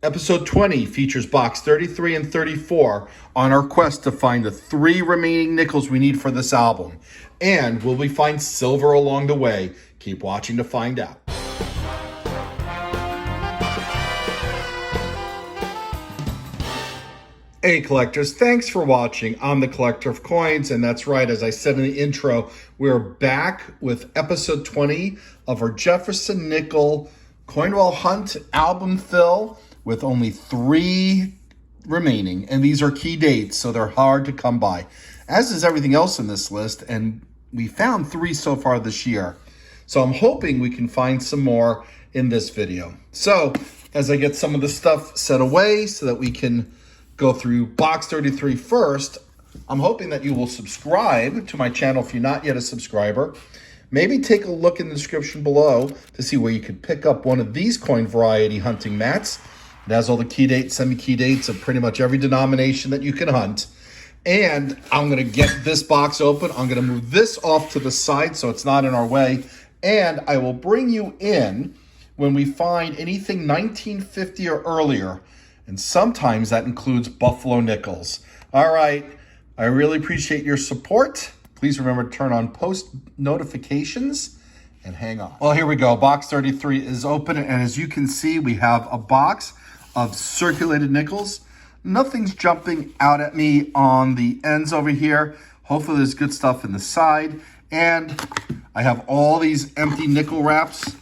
Episode 20 features box 33 and 34 on our quest to find the 3 remaining nickels we need for this album. And will we find silver along the way? Keep watching to find out. Hey collectors, thanks for watching. I'm the Collector of Coins, and that's right, as I said in the intro, we're back with episode 20 of our Jefferson Nickels Coinwell Hunt album fill with only 3 remaining, and these are key dates, so they're hard to come by, as is everything else in this list, and we found 3 so far this year. So I'm hoping we can find some more in this video. So as I get some of the stuff set away so that we can go through box 33 first, I'm hoping that you will subscribe to my channel if you're not yet a subscriber. Maybe take a look in the description below to see where you could pick up one of these coin variety hunting mats. It has all the key dates, semi-key dates of pretty much every denomination that you can hunt. And I'm gonna get this box open. I'm gonna move this off to the side so it's not in our way. And I will bring you in when we find anything 1950 or earlier. And sometimes that includes Buffalo nickels. All right, I really appreciate your support. Please remember to turn on post notifications and hang on. Well, here we go. Box 33 is open. And as you can see, we have a box of circulated nickels. Nothing's jumping out at me on the ends over here. Hopefully there's good stuff in the side. And I have all these empty nickel wraps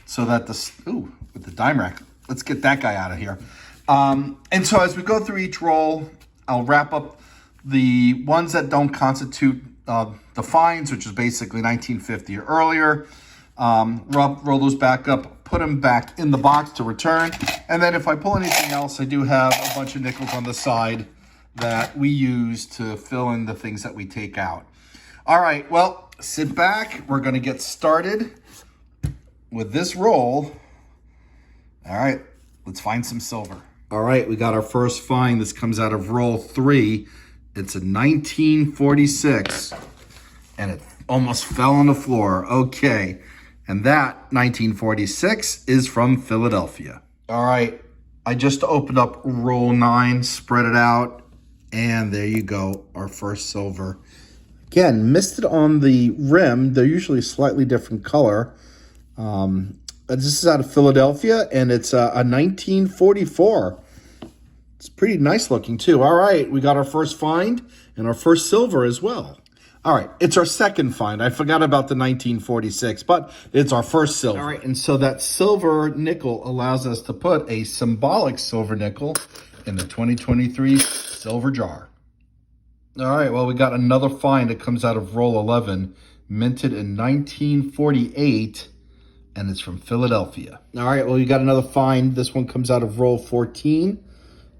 so that with the dime rack, let's get that guy out of here. And so as we go through each roll, I'll wrap up the ones that don't constitute the fines, which is basically 1950 or earlier. Roll those back up, put them back in the box to return. And then if I pull anything else, I do have a bunch of nickels on the side that we use to fill in the things that we take out. All right, well, sit back. We're going to get started with this roll. All right, let's find some silver. All right, we got our first find. This comes out of roll 3. It's a 1946, and it almost fell on the floor. Okay, and that 1946 is from Philadelphia. All right, I just opened up roll 9, spread it out, and there you go, our first silver. Again, missed it on the rim. They're usually a slightly different color. This is out of Philadelphia, and it's a 1944. It's pretty nice looking, too. All right, we got our first find and our first silver as well. All right, it's our second find. I forgot about the 1946, but it's our first silver. All right, and so that silver nickel allows us to put a symbolic silver nickel in the 2023 silver jar. All right, well, we got another find that comes out of roll 11, minted in 1948. And it's from Philadelphia. All right, well, you got another find. This one comes out of roll 14.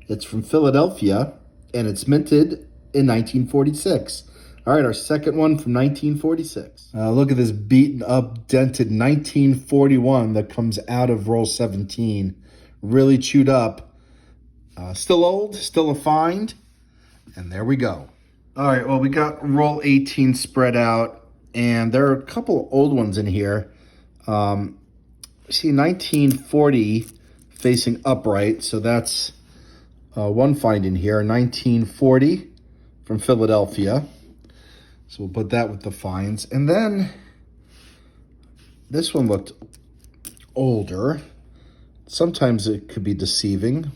It's from Philadelphia, and it's minted in 1946. All right, our second one from 1946. Look at this beaten up, dented 1941 that comes out of roll 17. Really chewed up. Still old, still a find. And there we go. All right, well, we got roll 18 spread out, and there are a couple of old ones in here. See 1940 facing upright, so that's one find in here. 1940 from Philadelphia, so we'll put that with the finds. And then this one looked older. Sometimes it could be deceiving.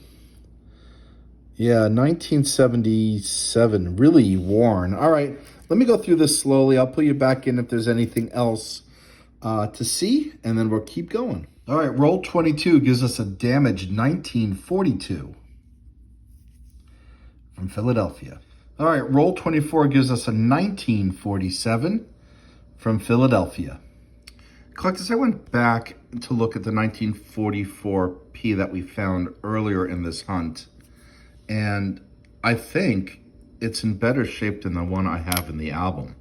Yeah, 1977, really worn. All right, let me go through this slowly. I'll pull you back in if there's anything else to see, and then we'll keep going. All right, roll 22 gives us a damaged 1942 from Philadelphia. All right, roll 24 gives us a 1947 from Philadelphia. Collectors, I went back to look at the 1944P that we found earlier in this hunt, and I think it's in better shape than the one I have in the album.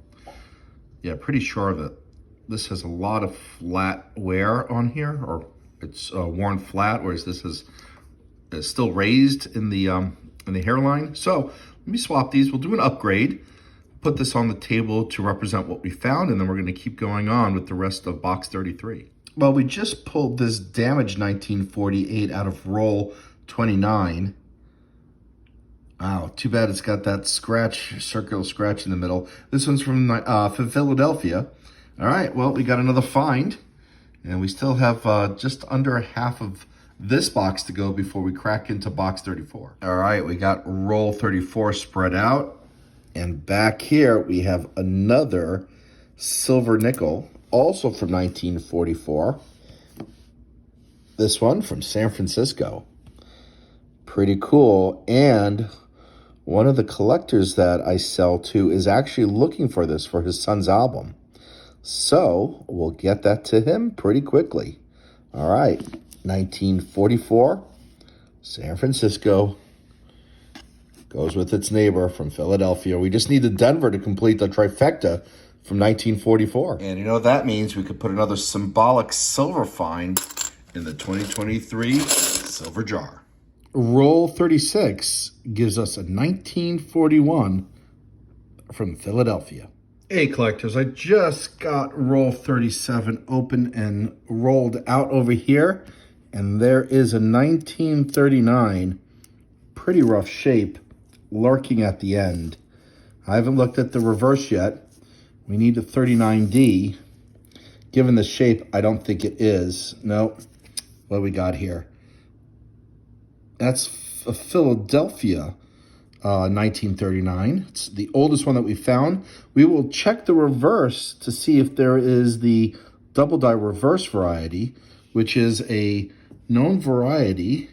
Yeah, pretty sure that this has a lot of flat wear on here, or it's worn flat, whereas this is still raised in the hairline. So let me swap these. We'll do an upgrade, put this on the table to represent what we found, and then we're going to keep going on with the rest of box 33. Well, we just pulled this damaged 1948 out of roll 29. Wow, too bad it's got that scratch, circular scratch in the middle. This one's from Philadelphia. All right, well, we got another find, and we still have just under half of this box to go before we crack into box 34. All right, we got roll 34 spread out, and back here we have another silver nickel, also from 1944. This one from San Francisco. Pretty cool, and one of the collectors that I sell to is actually looking for this for his son's album. So we'll get that to him pretty quickly. All right, 1944, San Francisco goes with its neighbor from Philadelphia. We just need the Denver to complete the trifecta from 1944. And you know what that means? We could put another symbolic silver find in the 2023 silver jar. Roll 36 gives us a 1941 from Philadelphia. Hey collectors, I just got roll 37 open and rolled out over here, and there is a 1939, pretty rough shape, lurking at the end. I haven't looked at the reverse yet. We need a 39D. Given the shape, I don't think it is. Nope. What do we got here? That's a Philadelphia 1939. It's the oldest one that we found. We will check the reverse to see if there is the double die reverse variety, which is a known variety,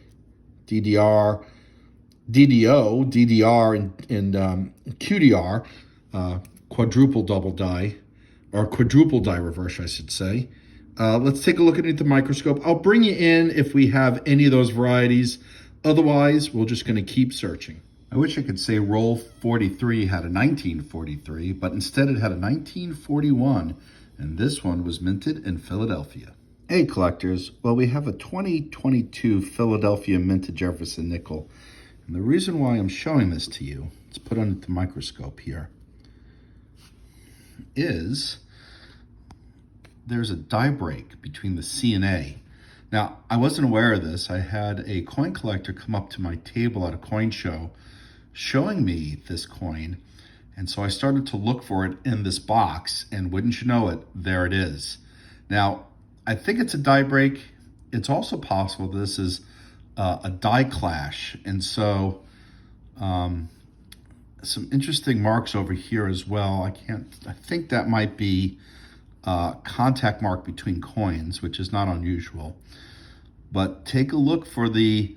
DDR, DDO, DDR, and QDR, quadruple double die, or quadruple die reverse, I should say. Let's take a look at it at the microscope. I'll bring you in if we have any of those varieties. Otherwise, we're just going to keep searching. I wish I could say roll 43 had a 1943, but instead it had a 1941, and this one was minted in Philadelphia. Hey collectors, well, we have a 2022 Philadelphia minted Jefferson nickel, and the reason why I'm showing this to you, let's put on the microscope here, is there's a die break between the C and A. Now, I wasn't aware of this. I had a coin collector come up to my table at a coin show showing me this coin, and so I started to look for it in this box, and wouldn't you know it, there it is. Now, I think it's a die break. It's also possible this is a die clash, and so some interesting marks over here as well. I think that might be contact mark between coins, which is not unusual. But take a look for the,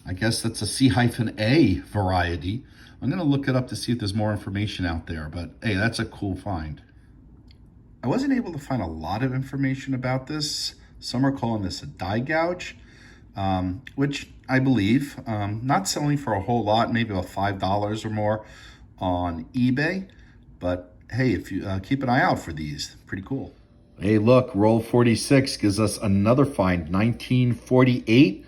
I guess that's a C-A variety. I'm going to look it up to see if there's more information out there, but hey, that's a cool find. I wasn't able to find a lot of information about this. Some are calling this a die gouge, which I believe, not selling for a whole lot, maybe about $5 or more on eBay, but hey, if you keep an eye out for these, pretty cool. Hey, look, roll 46 gives us another find, 1948,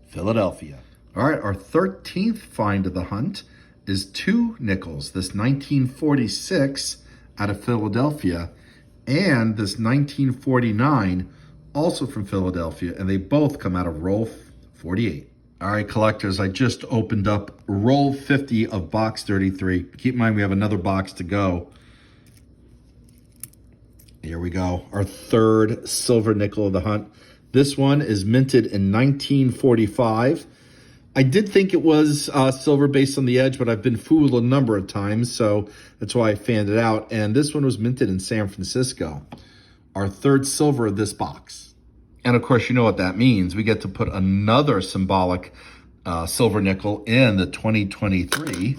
Philadelphia. All right, our 13th find of the hunt is two nickels, this 1946 out of Philadelphia, and this 1949, also from Philadelphia, and they both come out of roll 48. All right, collectors, I just opened up roll 50 of box 33. Keep in mind, we have another box to go. Here we go, our third silver nickel of the hunt. This one is minted in 1945. I did think it was silver based on the edge, but I've been fooled a number of times, so that's why I fanned it out. And this one was minted in San Francisco, our third silver of this box. And of course, you know what that means. We get to put another symbolic silver nickel in the 2023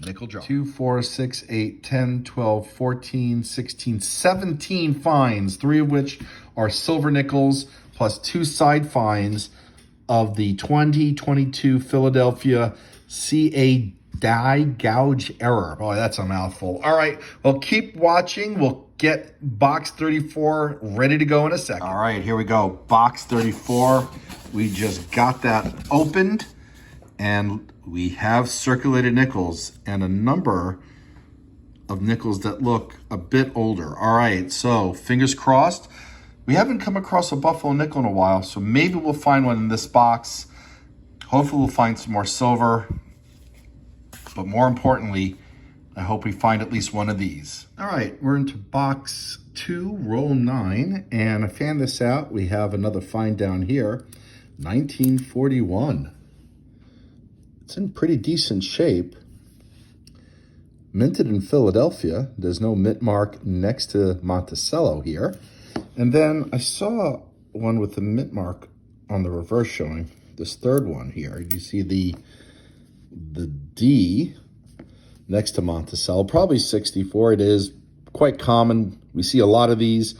nickel jar. 2, 4, 6, 8, 10, 12, 14, 16, 17 finds, 3 of which are silver nickels, plus 2 side finds of the 2022 Philadelphia CA die gouge error. Boy, that's a mouthful. All right, well, keep watching. We'll get box 34 ready to go in a second. All right, here we go. Box 34. We just got that opened, and we have circulated nickels and a number of nickels that look a bit older. All right, so fingers crossed. We haven't come across a buffalo nickel in a while, so maybe we'll find one in this box. Hopefully we'll find some more silver. But more importantly, I hope we find at least one of these. All right, we're into box 2, roll 9, and I fanned this out. We have another find down here, 1941. It's in pretty decent shape. Minted in Philadelphia. There's no mint mark next to Monticello here. And then I saw one with the mint mark on the reverse showing. This third one here. You see the D next to Monticello, probably 64. It is quite common. We see a lot of these,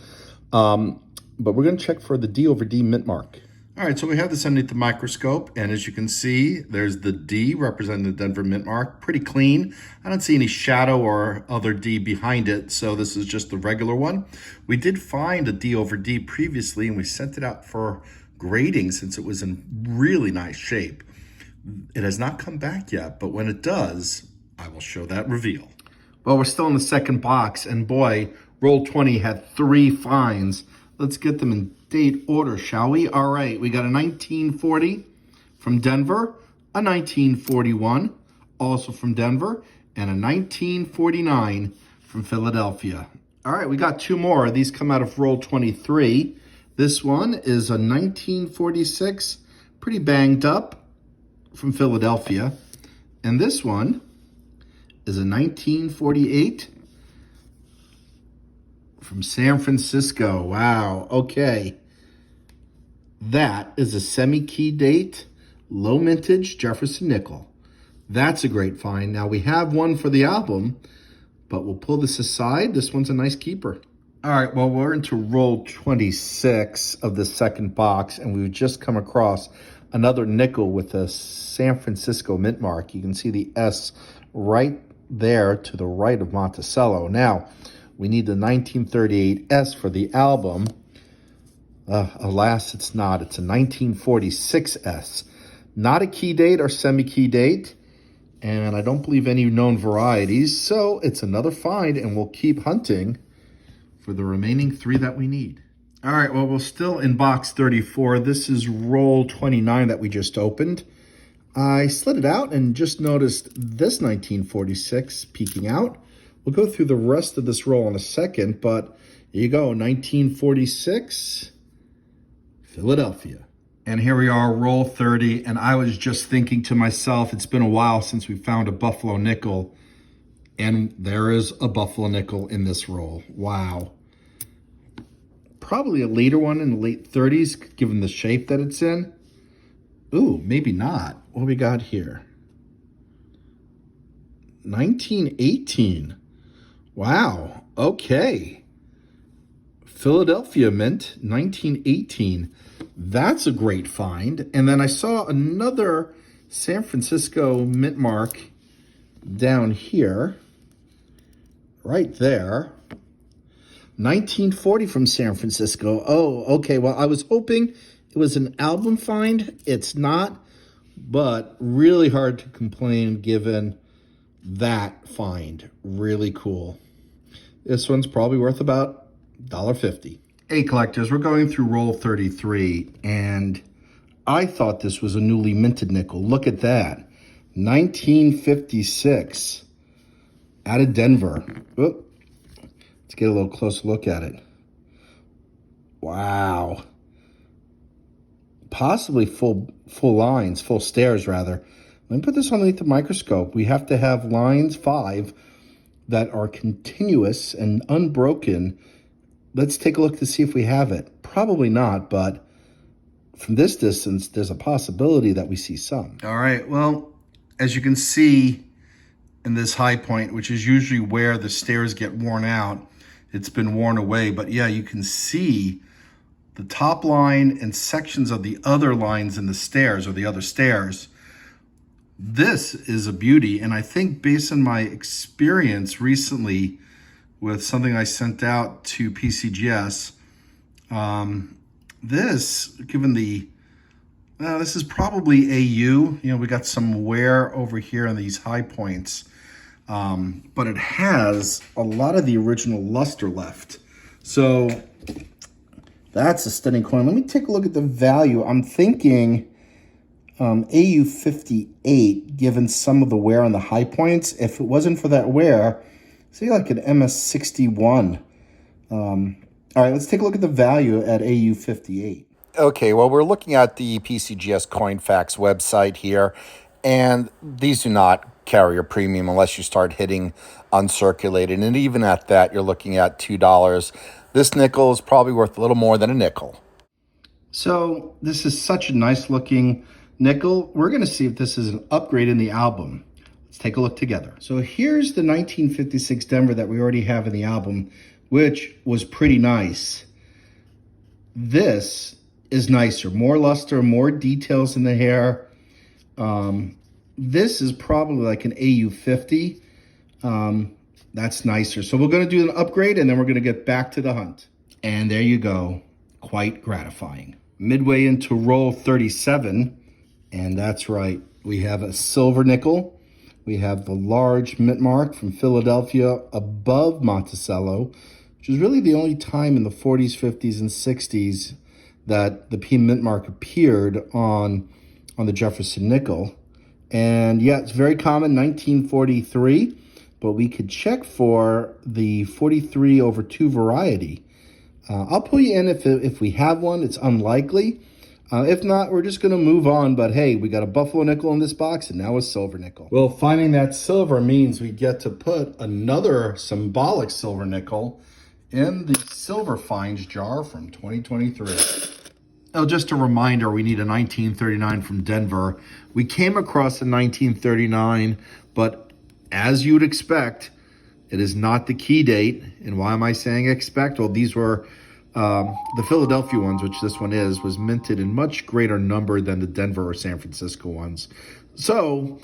but we're going to check for the D over D mint mark. All right, so we have this underneath the microscope, and as you can see, there's the D representing the Denver mint mark. Pretty clean. I don't see any shadow or other D behind it, so this is just the regular one. We did find a D over D previously, and we sent it out for grading since it was in really nice shape. It has not come back yet, but when it does, I will show that reveal. Well, we're still in the second box, and boy, roll 20 had 3 finds. Let's get them in date order, shall we? All right, we got a 1940 from Denver, a 1941 also from Denver, and a 1949 from Philadelphia. All right, we got 2 more. These come out of roll 23. This one is a 1946, pretty banged up, from Philadelphia. And this one is a 1948 from San Francisco. Wow, okay. That is a semi-key date, low mintage Jefferson Nickel. That's a great find. Now we have one for the album, but we'll pull this aside. This one's a nice keeper. All right, well, we're into roll 26 of the second box, and we've just come across another nickel with a San Francisco mint mark. You can see the S right there to the right of Monticello. Now, we need the 1938 S for the album. Alas, it's not. It's a 1946 S. Not a key date or semi-key date, and I don't believe any known varieties, so it's another find, and we'll keep hunting for the remaining 3 that we need. All right, well, we're still in box 34. This is roll 29 that we just opened. I slid it out and just noticed this 1946 peeking out. We'll go through the rest of this roll in a second, but here you go, 1946, Philadelphia. And here we are, roll 30, and I was just thinking to myself, it's been a while since we found a buffalo nickel, and there is a buffalo nickel in this roll. Wow. Probably a later one in the late 30s, given the shape that it's in. Ooh, maybe not. What we got here? 1918. Wow, okay. Philadelphia mint, 1918. That's a great find. And then I saw another San Francisco mint mark down here, right there. 1940 from San Francisco. Oh, okay. Well, I was hoping it was an album find. It's not, but really hard to complain given that find. Really cool. This one's probably worth about $1.50. Hey, collectors, we're going through roll 33, and I thought this was a newly minted nickel. Look at that. 1956 out of Denver. Oop. Let's get a little closer look at it. Wow. Possibly full lines, full stairs rather. Let me put this underneath the microscope. We have to have lines 5 that are continuous and unbroken. Let's take a look to see if we have it. Probably not, but from this distance, there's a possibility that we see some. All right, well, as you can see in this high point, which is usually where the stairs get worn out, it's been worn away. But yeah, you can see the top line and sections of the other lines in the stairs or the other stairs. This is a beauty. And I think based on my experience recently with something I sent out to PCGS, this is probably AU. You know, we got some wear over here on these high points. But it has a lot of the original luster left. So That's a stunning coin. Let me take a look at the value. I'm thinking AU 58, given some of the wear on the high points. If it wasn't for that wear, say like an MS 61. All right, let's take a look at the value at AU 58. Okay, well, we're looking at the PCGS CoinFax website here, and these do not carry a premium unless you start hitting uncirculated. And even at that, you're looking at $2. This nickel is probably worth a little more than a nickel. So this is such a nice looking nickel. We're going to see if this is an upgrade in the album. Let's take a look together. So here's the 1956 Denver that we already have in the album, which was pretty nice. This is nicer, more luster, more details in the hair. This is probably like an AU 50. That's nicer. So we're going to do an upgrade, and then we're going to get back to the hunt. And there you go. Quite gratifying. Midway into roll 37, and that's right. We have a silver nickel. We have the large mint mark from Philadelphia above Monticello, which is really the only time in the 40s, 50s, and 60s that the P mint mark appeared on the Jefferson nickel. And yeah, it's very common, 1943, but we could check for the 43/2 variety. I'll pull you in if we have one. It's unlikely. If not, we're just going to move on. But hey, we got a buffalo nickel in this box, and now a silver nickel. Well, finding that silver means we get to put another symbolic silver nickel in the silver finds jar from 2023. Oh, just a reminder, we need a 1939 from Denver. We came across a 1939, but as you would expect, it is not the key date. And why am I saying expect? Well, these were the Philadelphia ones, which this one was minted in much greater number than the Denver or San Francisco ones. So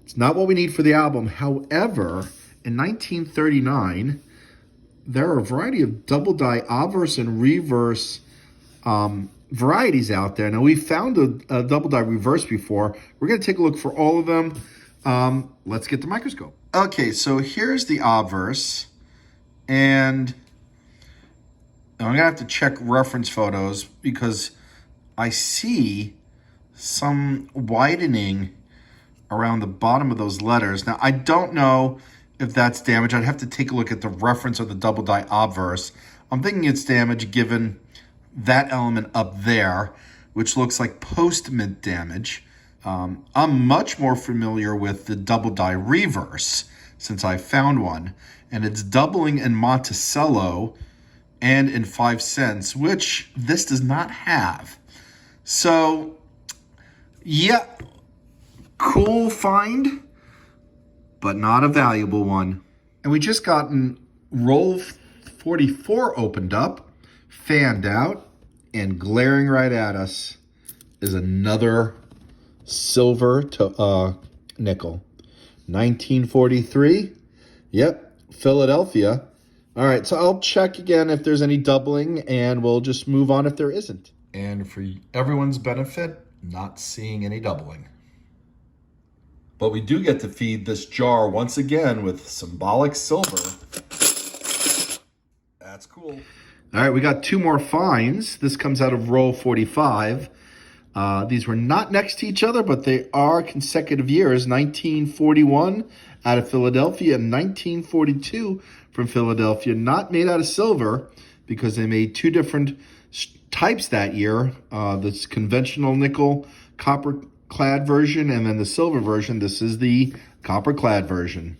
it's not what we need for the album. However, in 1939, there are a variety of double die obverse and reverse varieties out there. Now, we found a double die reverse before. We're going to take a look for all of them. Let's get the microscope. Okay, so here's the obverse, and I'm going to have to check reference photos because I see some widening around the bottom of those letters. Now, I don't know if that's damage. I'd have to take a look at the reference of the double die obverse. I'm thinking it's damage given that element up there, which looks like post-mint damage. I'm much more familiar with the double die reverse since I found one, and it's doubling in Monticello and in 5 cents, which this does not have. So, yeah, cool find, but not a valuable one. And we just gotten roll 44 opened up, fanned out, and glaring right at us is another silver to nickel. 1943. Yep, Philadelphia. All right, so I'll check again if there's any doubling, and we'll just move on if there isn't. And for everyone's benefit, not seeing any doubling. But we do get to feed this jar once again with symbolic silver. That's cool. All right, we got 2 more finds. This comes out of roll 45. These were not next to each other, but they are consecutive years. 1941 out of Philadelphia and 1942 from Philadelphia. Not made out of silver because they made 2 different types that year. This conventional nickel copper clad version and then the silver version. This is the copper clad version.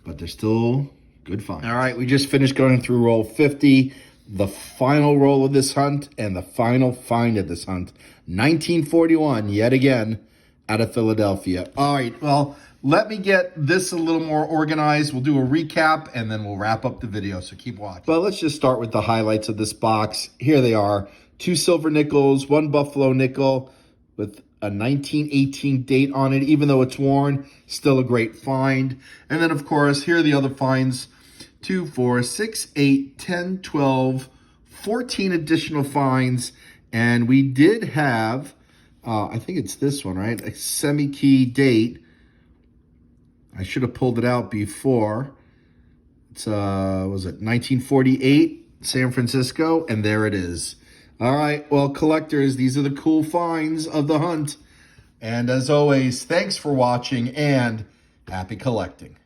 But they're still good finds. All right, we just finished going through roll 50. The final roll of this hunt and the final find of this hunt. 1941, yet again, out of Philadelphia. All right, well, let me get this a little more organized. We'll do a recap, and then we'll wrap up the video, so keep watching. Well, let's just start with the highlights of this box. Here they are. 2 silver nickels, 1 buffalo nickel with a 1918 date on it. Even though it's worn, still a great find. And then, of course, here are the other finds. 2, 4, 6, 8, 10, 12, 14 additional finds. And we did have, I think it's this one, right? A semi-key date. I should have pulled it out before. It's, was it 1948, San Francisco? And there it is. All right, well, collectors, these are the cool finds of the hunt. And as always, thanks for watching and happy collecting.